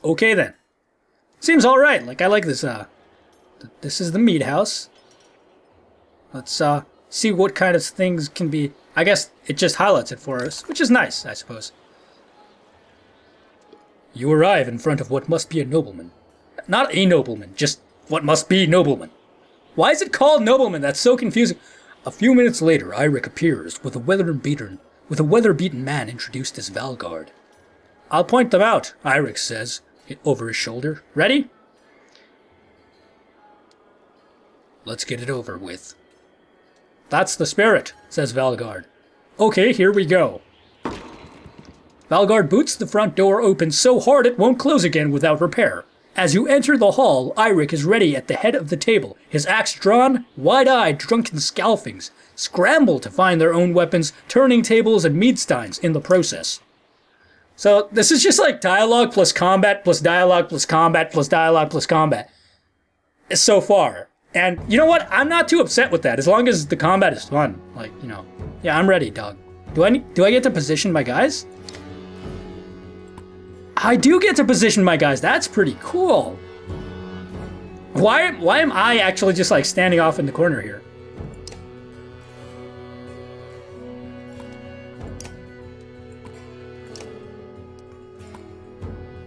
Okay then. Seems alright. Like, I like this, this is the mead house. Let's, see what kind of things can be... I guess it just highlights it for us, which is nice, I suppose. You arrive in front of what must be a nobleman. Not a nobleman, just what must be nobleman. Why is it called nobleman? That's so confusing. A few minutes later, Eirik appears with a weather-beaten man introduced as Valgard. I'll point them out, Eirik says, over his shoulder. Ready? Let's get it over with. That's the spirit, says Valgard. Okay, here we go. Valgard boots the front door open so hard it won't close again without repair. As you enter the hall, Eirik is ready at the head of the table, his axe drawn. Wide-eyed, drunken Skalfings scramble to find their own weapons, turning tables and mead steins in the process. So this is just like dialogue plus combat plus dialogue plus combat plus dialogue plus combat. So far. And you know what? I'm not too upset with that, as long as the combat is fun. Like, you know. Yeah, I'm ready, dog. Do I get to position my guys? I do get to position my guys. That's pretty cool. Why am I actually just like standing off in the corner here?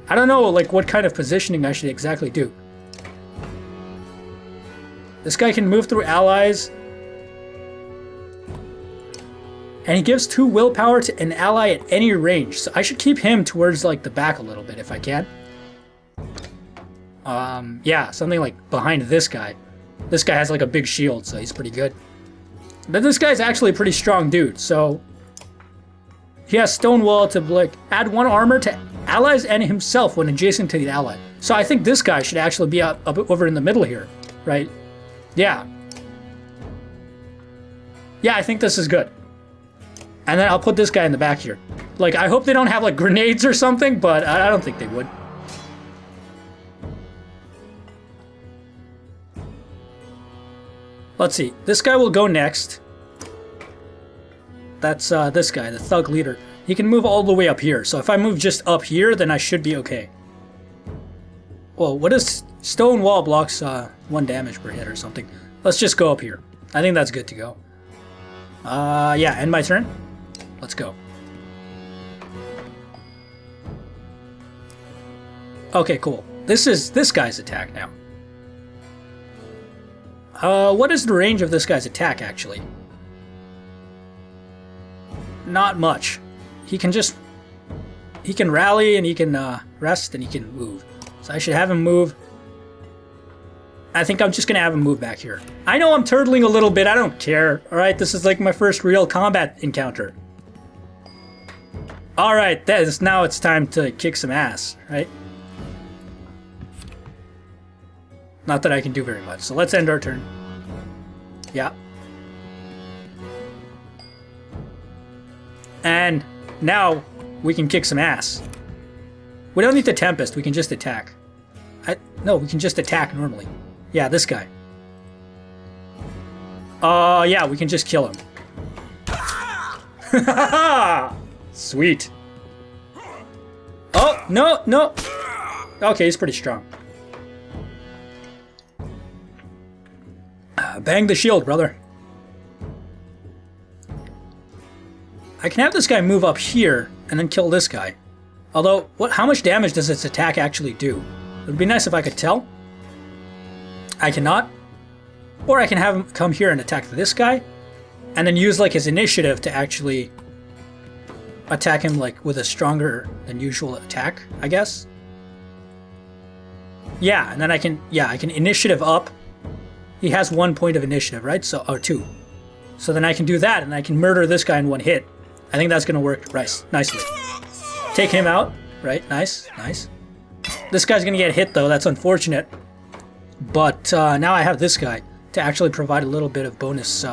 I don't know like what kind of positioning I should exactly do. This guy can move through allies. And he gives 2 willpower to an ally at any range. So I should keep him towards like the back a little bit if I can. Yeah, something like behind this guy. This guy has like a big shield, so he's pretty good. But this guy's actually a pretty strong dude, so... He has Stonewall to like add 1 armor to allies and himself when adjacent to the ally. So I think this guy should actually be up over in the middle here, right? Yeah. Yeah, I think this is good. And then I'll put this guy in the back here. Like, I hope they don't have, like, grenades or something, but I don't think they would. Let's see. This guy will go next. That's this guy, the thug leader. He can move all the way up here. So if I move just up here, then I should be okay. Well, what is... Stone wall blocks 1 damage per hit or something. Let's just go up here. I think that's good to go. Yeah, end my turn. Let's go. Okay, cool. This is this guy's attack now. What is the range of this guy's attack, actually? Not much. He can just... He can rally, and he can rest, and he can move. So I should have him move. I think I'm just going to have him move back here. I know I'm turtling a little bit. I don't care. Alright, this is like my first real combat encounter. Alright, now it's time to kick some ass, right? Not that I can do very much. So let's end our turn. Yeah. And now we can kick some ass. We don't need the Tempest. We can just attack. No, we can just attack normally. Yeah, this guy. Yeah, we can just kill him. Sweet. Oh, no, no. Okay, he's pretty strong. Bang the shield, brother. I can have this guy move up here and then kill this guy. Although, how much damage does its attack actually do? It would be nice if I could tell. I cannot. Or I can have him come here and attack this guy, and then use like his initiative to actually attack him like with a stronger than usual attack, I guess. Yeah, and then I can initiative up. He has 1 point of initiative, right? So, or 2. So then I can do that, and I can murder this guy in 1 hit. I think that's gonna work nicely. Take him out, right? Nice, nice. This guy's gonna get hit though, that's unfortunate. But now I have this guy to actually provide a little bit of bonus.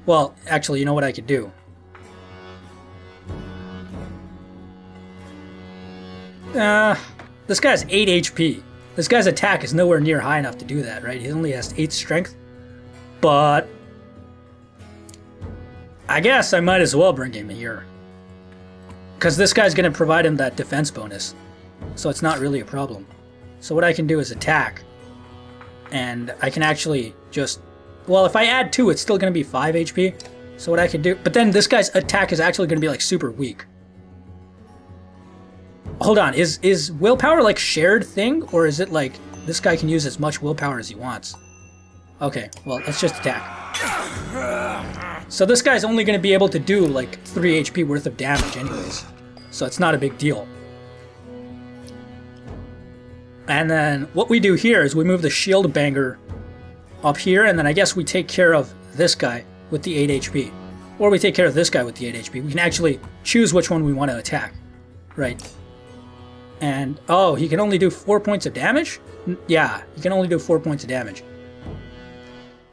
Well, actually, you know what I could do? This guy has 8 HP. This guy's attack is nowhere near high enough to do that, right? He only has 8 strength. But I guess I might as well bring him here. Because this guy's going to provide him that defense bonus. so it's not really a problem. So what I can do is attack, and I can actually just... Well, if I add 2, it's still going to be 5 HP. So what I can do... But then this guy's attack is actually going to be, like, super weak. Hold on, is willpower, like, shared thing? Or is it, like, this guy can use as much willpower as he wants? Okay, well, let's just attack. So this guy's only going to be able to do, like, 3 HP worth of damage anyways. So it's not a big deal. And then what we do here is we move the shield banger up here, and then I guess we take care of this guy with the 8 HP. Or we take care of this guy with the 8 HP. We can actually choose which one we want to attack. Right. And, oh, he can only do 4 points of damage? Yeah, he can only do 4 points of damage.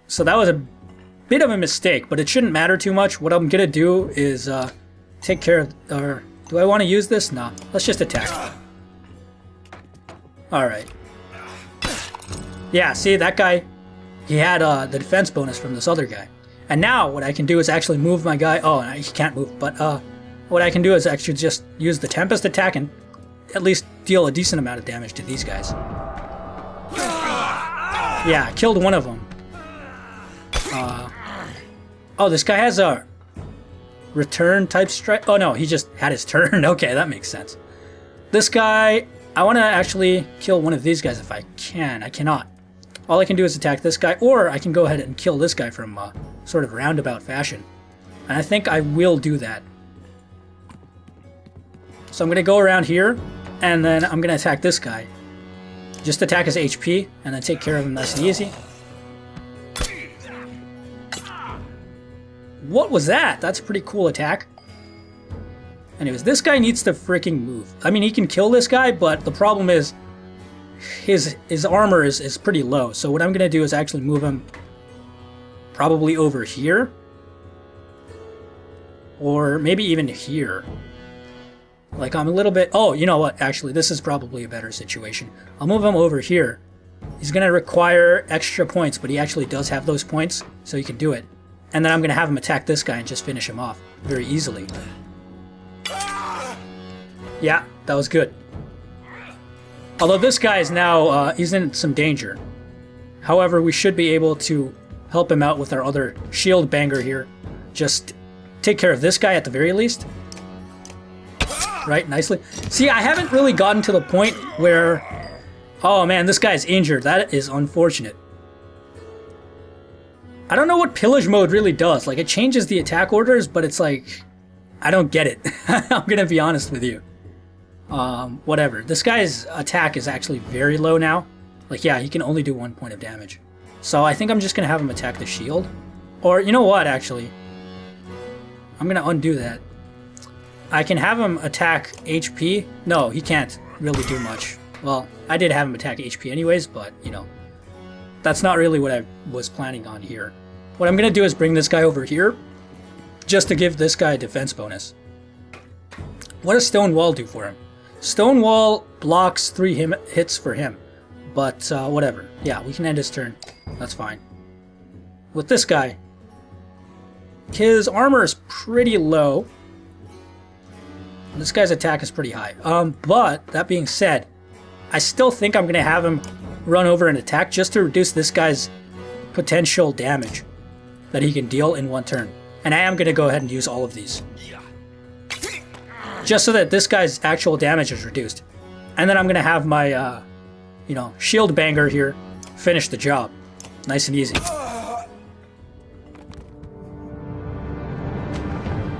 So that was a bit of a mistake, but it shouldn't matter too much. What I'm going to do is take care of... Or, do I want to use this? Nah, let's just attack. Alright. Yeah, see, that guy, he had the defense bonus from this other guy. And now what I can do is actually move my guy... Oh, he can't move, but what I can do is actually just use the Tempest attack and at least deal a decent amount of damage to these guys. Yeah, killed one of them. Oh, this guy has a return type strike. Oh no, he just had his turn. Okay, that makes sense. This guy, I want to actually kill one of these guys if I can. I cannot. All I can do is attack this guy, or I can go ahead and kill this guy from sort of roundabout fashion. And I think I will do that. So I'm going to go around here, and then I'm going to attack this guy. Just attack his HP, and then take care of him nice and easy. What was that? That's a pretty cool attack. Anyways, this guy needs to freaking move. I mean, he can kill this guy, but the problem is his armor is pretty low. So what I'm going to do is actually move him probably over here. Or maybe even here. Like, I'm a little bit... Oh, you know what? Actually, this is probably a better situation. I'll move him over here. He's going to require extra points, but he actually does have those points, so he can do it. And then I'm going to have him attack this guy and just finish him off very easily. Yeah, that was good. Although this guy is now, he's in some danger. However, we should be able to help him out with our other shield banger here. Just take care of this guy at the very least. Right, nicely. See, I haven't really gotten to the point where... Oh man, this guy's injured. That is unfortunate. I don't know what pillage mode really does. Like, it changes the attack orders, but it's like... I don't get it. I'm gonna be honest with you. Whatever. This guy's attack is actually very low now. Like, yeah, he can only do 1 point of damage. So I think I'm just gonna have him attack the shield. Or, you know what, actually? I'm gonna undo that. I can have him attack HP. No, he can't really do much. Well, I did have him attack HP anyways, but, you know, that's not really what I was planning on here. What I'm going to do is bring this guy over here, just to give this guy a defense bonus. What does Stone Wall do for him? Stone Wall blocks 3 hits for him, but whatever. Yeah, we can end his turn. That's fine. With this guy, his armor is pretty low. This guy's attack is pretty high. But, that being said, I still think I'm going to have him run over and attack just to reduce this guy's potential damage that he can deal in 1 turn. And I am going to go ahead and use all of these. Just so that this guy's actual damage is reduced. And then I'm going to have my, you know, shield banger here finish the job. Nice and easy.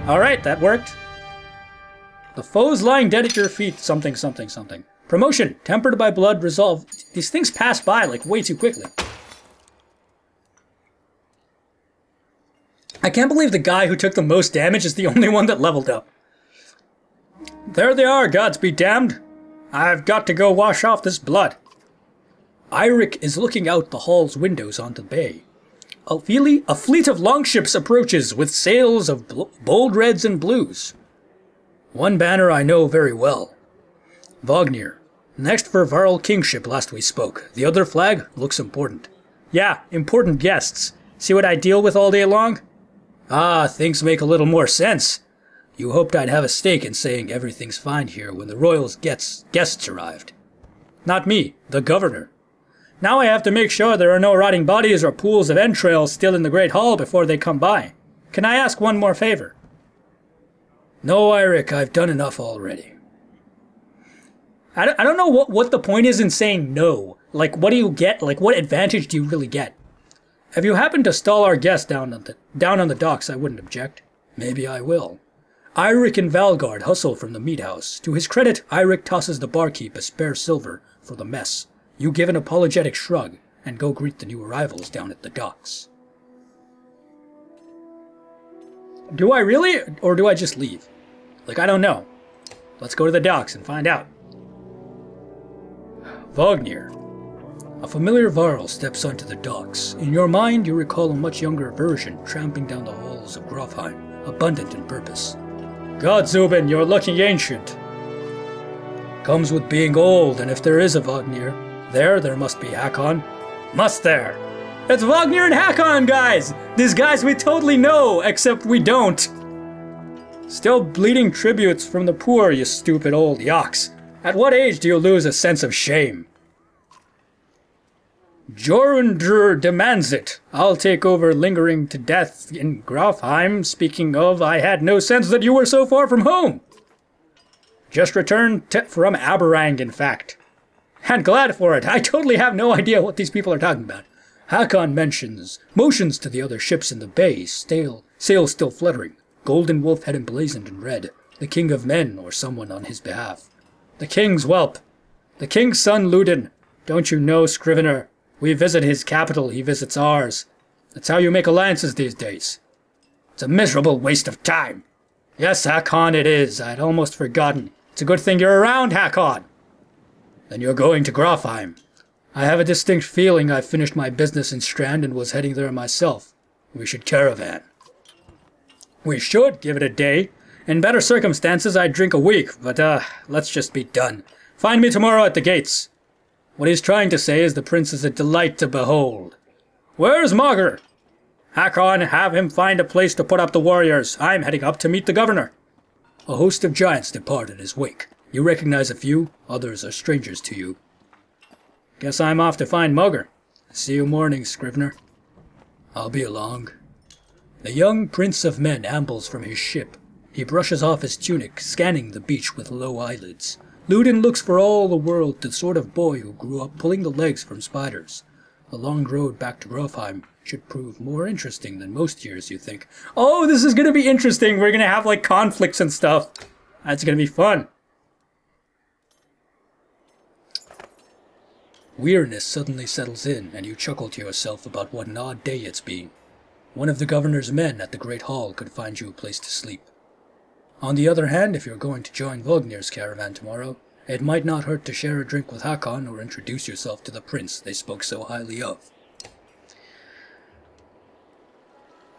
Alright, that worked. The foes lying dead at your feet, something, something, something. Promotion, tempered by blood, resolved. These things pass by, like, way too quickly. I can't believe the guy who took the most damage is the only one that leveled up. There they are, gods be damned. I've got to go wash off this blood. Eirik is looking out the hall's windows onto the bay. A fleet of longships approaches with sails of bold reds and blues. One banner I know very well. Vognir. Next for Varl kingship last we spoke. The other flag looks important. Yeah, important guests. See what I deal with all day long? Ah, things make a little more sense. You hoped I'd have a stake in saying everything's fine here when the royals' guests arrived. Not me, the governor. Now I have to make sure there are no rotting bodies or pools of entrails still in the Great Hall before they come by. Can I ask one more favor? No, Eirik, I've done enough already. I don't know what the point is in saying no. Like, what do you get? Like, what advantage do you really get? If you happen to stall our guest down on the docks, I wouldn't object. Maybe I will. Eirik and Valgard hustle from the meat house. To his credit, Eirik tosses the barkeep a spare silver for the mess. You give an apologetic shrug and go greet the new arrivals down at the docks. Do I really, or do I just leave? Like, I don't know. Let's go to the docks and find out. Vognir. A familiar Varl steps onto the docks. In your mind, you recall a much younger version tramping down the halls of Grofheim, abundant in purpose. God, Zubin, you're looking ancient. Comes with being old, and if there is a Vognir, there must be Hakon. Must there? It's Vognir and Hakon, guys! These guys we totally know, except we don't. Still bleeding tributes from the poor, you stupid old yaks. At what age do you lose a sense of shame? Jorundr demands it. I'll take over lingering to death in Grofheim. Speaking of, I had no sense that you were so far from home. Just returned from Aberrang, in fact. And glad for it. I totally have no idea what these people are talking about. Hakon motions to the other ships in the bay, sails still fluttering. Golden wolf head emblazoned in red. The king of men, or someone on his behalf. The king's whelp. The king's son Ludin. Don't you know, Scrivener? We visit his capital, he visits ours. That's how you make alliances these days. It's a miserable waste of time. Yes, Hakon, it is. I'd almost forgotten. It's a good thing you're around, Hakon. Then you're going to Grofheim. I have a distinct feeling I've finished my business in Strand and was heading there myself. We should caravan. We should give it a day. In better circumstances, I'd drink a week, but let's just be done. Find me tomorrow at the gates. What he's trying to say is the prince is a delight to behold. Where's Mogr? Hakon, have him find a place to put up the warriors. I'm heading up to meet the governor. A host of giants depart in his wake. You recognize a few, others are strangers to you. Guess I'm off to find Mogr. See you morning, Scrivener. I'll be along. The young prince of men ambles from his ship. He brushes off his tunic, scanning the beach with low eyelids. Ludin looks for all the world the sort of boy who grew up pulling the legs from spiders. The long road back to Grofheim should prove more interesting than most years, you think. Oh, this is going to be interesting. We're going to have, like, conflicts and stuff. That's going to be fun. Weariness suddenly settles in, and you chuckle to yourself about what an odd day it's been. One of the governor's men at the Great Hall could find you a place to sleep. On the other hand, if you're going to join Vognir's caravan tomorrow, it might not hurt to share a drink with Hakon or introduce yourself to the prince they spoke so highly of.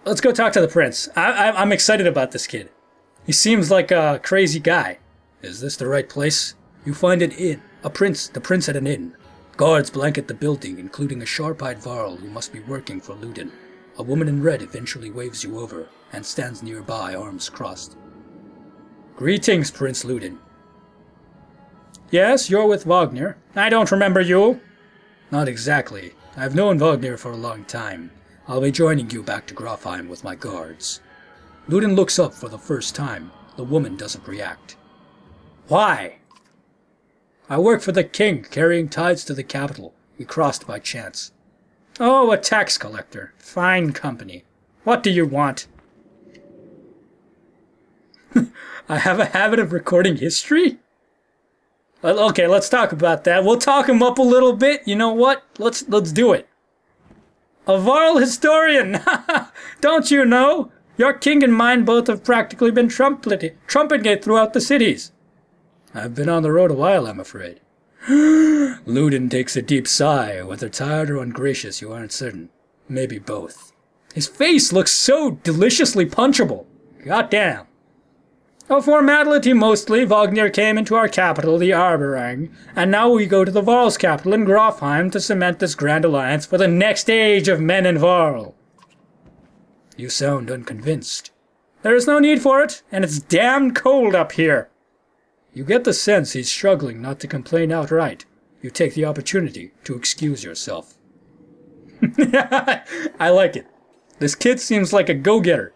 Let's go talk to the prince. I'm excited about this kid. He seems like a crazy guy. Is this the right place? You find an inn. The prince at an inn. Guards blanket the building, including a sharp-eyed Varl who must be working for Ludin. A woman in red eventually waves you over and stands nearby, arms crossed. Greetings, Prince Ludin. Yes, you're with Vognir. I don't remember you. Not exactly. I've known Vognir for a long time. I'll be joining you back to Grofheim with my guards. Ludin looks up for the first time. The woman doesn't react. Why? I work for the king, carrying tides to the capital. We crossed by chance. Oh, a tax collector. Fine company. What do you want? I have a habit of recording history? Okay, let's talk about that. We'll talk him up a little bit. You know what? Let's do it. A Varl historian! Don't you know? Your king and mine both have practically been trumpeting it throughout the cities. I've been on the road a while, I'm afraid. Ludin takes a deep sigh. Whether tired or ungracious, you aren't certain. Maybe both. His face looks so deliciously punchable. Goddamn. A formality mostly. Vognir came into our capital, the Aberrang, and now we go to the Varl's capital in Grofheim to cement this grand alliance for the next age of men in Varl. You sound unconvinced. There's no need for it, and it's damn cold up here. You get the sense he's struggling not to complain outright. You take the opportunity to excuse yourself. I like it. This kid seems like a go-getter.